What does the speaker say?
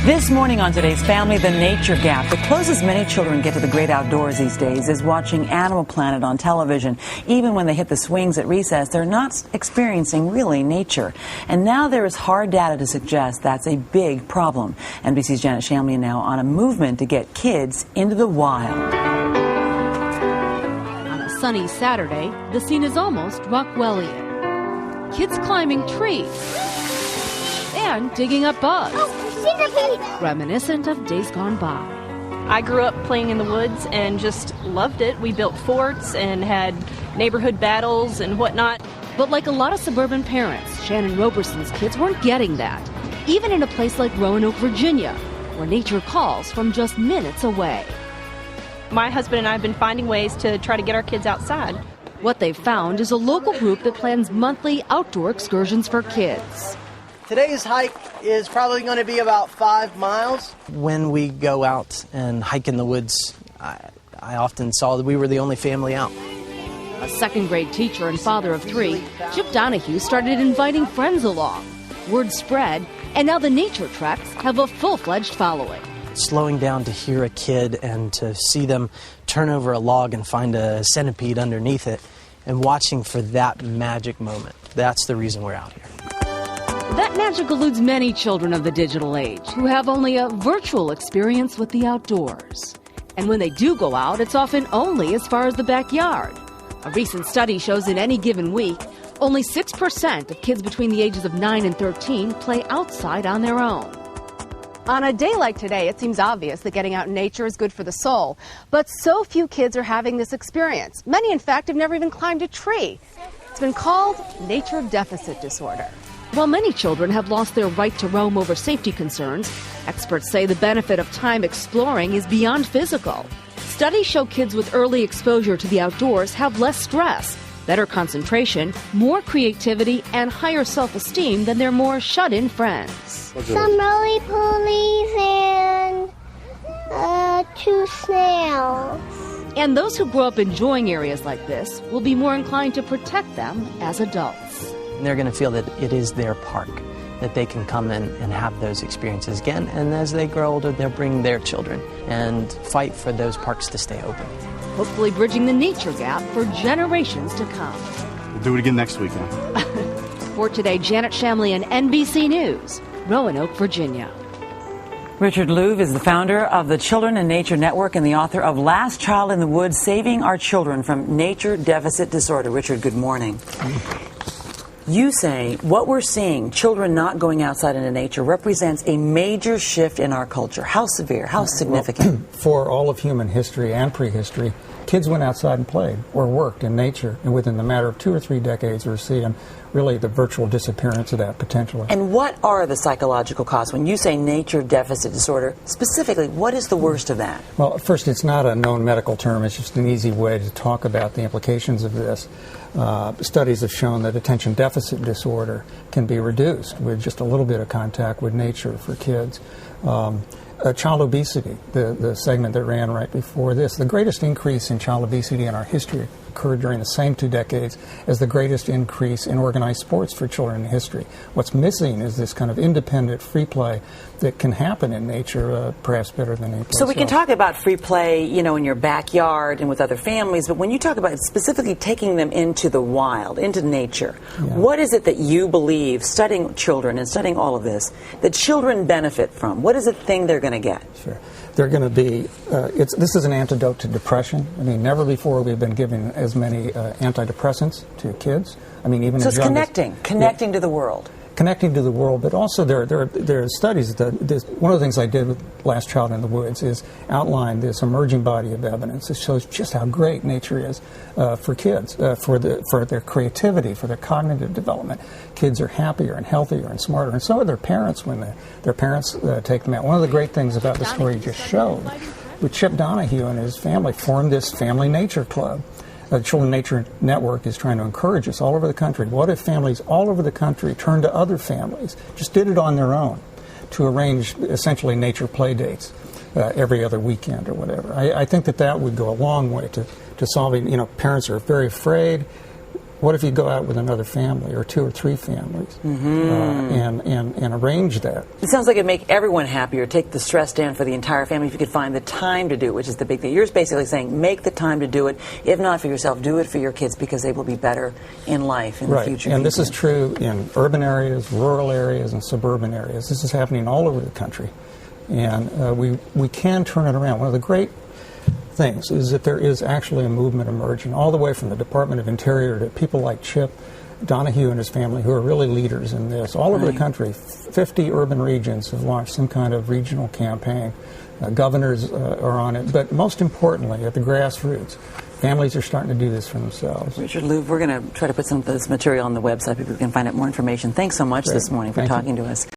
This morning on today's Family, the nature gap. The closest many children get to the great outdoors these days is watching Animal Planet on television. Even when they hit the swings at recess, they're not experiencing really nature. And now there is hard data to suggest that's a big problem. NBC's Janet Shamlian now on a movement to get kids into the wild. On a sunny Saturday, the scene is almost Rockwellian. Kids climbing trees and digging up bugs. Reminiscent of days gone by. I grew up playing in the woods and just loved it. We built forts and had neighborhood battles and whatnot. But like a lot of suburban parents, Shannon Roberson's kids weren't getting that, even in a place like Roanoke, Virginia, where nature calls from just minutes away. My husband and I have been finding ways to try to get our kids outside. What they've found is a local group that plans monthly outdoor excursions for kids. Today's hike is probably going to be about 5 miles. When we go out and hike in the woods, I often saw that we were the only family out. A second-grade teacher and father of 3, Chip Donahue started inviting friends along. Word spread, and now the nature treks have a full-fledged following. Slowing down to hear a kid and to see them turn over a log and find a centipede underneath it, and watching for that magic moment. That's the reason we're out here. That magic eludes many children of the digital age who have only a virtual experience with the outdoors. And when they do go out, it's often only as far as the backyard. A recent study shows in any given week, only 6% of kids between the ages of 9 and 13 play outside on their own. On a day like today, it seems obvious that getting out in nature is good for the soul. But so few kids are having this experience. Many, in fact, have never even climbed a tree. It's been called nature deficit disorder. While many children have lost their right to roam over safety concerns, experts say the benefit of time exploring is beyond physical. Studies show kids with early exposure to the outdoors have less stress, better concentration, more creativity, and higher self-esteem than their more shut-in friends. Some roly-polies and 2 snails. And those who grow up enjoying areas like this will be more inclined to protect them as adults. And they're going to feel that it is their park, that they can come in and have those experiences again. And as they grow older, they'll bring their children and fight for those parks to stay open. Hopefully bridging the nature gap for generations to come. We'll do it again next weekend. For today, Janet Shamlian, NBC News, Roanoke, Virginia. Richard Louv is the founder of the Children and Nature Network and the author of Last Child in the Woods, Saving Our Children from Nature Deficit Disorder. Richard, good morning. You say what we're seeing, children not going outside into nature, represents a major shift in our culture. How severe? How significant? Well, for all of human history and prehistory, kids went outside and played or worked in nature, and within the matter of 2 or 3 decades, we're seeing really the virtual disappearance of that potentially. And what are the psychological costs? When you say nature deficit disorder, specifically, what is the worst of that? Well, first, it's not a known medical term. It's just an easy way to talk about the implications of this. Studies have shown that attention deficit disorder can be reduced with just a little bit of contact with nature for kids. Child obesity, the segment that ran right before this, the greatest increase in child obesity in our history occurred during the same 2 decades as the greatest increase in organized sports for children in history. What's missing is this kind of independent free play that can happen in nature, perhaps better than any place So we can else. talk about free play, you know, in your backyard and with other families, but when you talk about specifically taking them into the wild, into nature, what is it that you believe, studying children and studying all of this, that children benefit from? What is the thing they're going to get? Sure. They're going to be, this is an antidote to depression. I mean, never before we've been giving as many antidepressants to kids. I mean, even So as it's young connecting to the world. Connecting to the world, but also there are studies that one of the things I did with Last Child in the Woods is outline this emerging body of evidence that shows just how great nature is for kids, for their creativity, for their cognitive development. Kids are happier and healthier and smarter, and so are their parents when their parents take them out. One of the great things about the story you just showed, with Chip Donahue and his family formed this family nature club. The Children Nature Network is trying to encourage us all over the country. What if families all over the country turned to other families, just did it on their own, to arrange essentially nature play dates every other weekend or whatever? I think that would go a long way to solving, parents are very afraid. What if you go out with another family or 2 or 3 families and arrange that? It sounds like it'd make everyone happier, take the stress down for the entire family if you could find the time to do it, which is the big thing. You're basically saying make the time to do it. If not for yourself, do it for your kids because they will be better in life in the future. And this is true in urban areas, rural areas, and suburban areas. This is happening all over the country. And we can turn it around. One of the great things is that there is actually a movement emerging all the way from the Department of Interior to people like Chip Donahue and his family, who are really leaders in this. All over the country, 50 urban regions have launched some kind of regional campaign. Governors are on it. But most importantly, at the grassroots, families are starting to do this for themselves. Richard Louv, we're going to try to put some of this material on the website. People can find out more information. Thanks so much this morning for talking to us.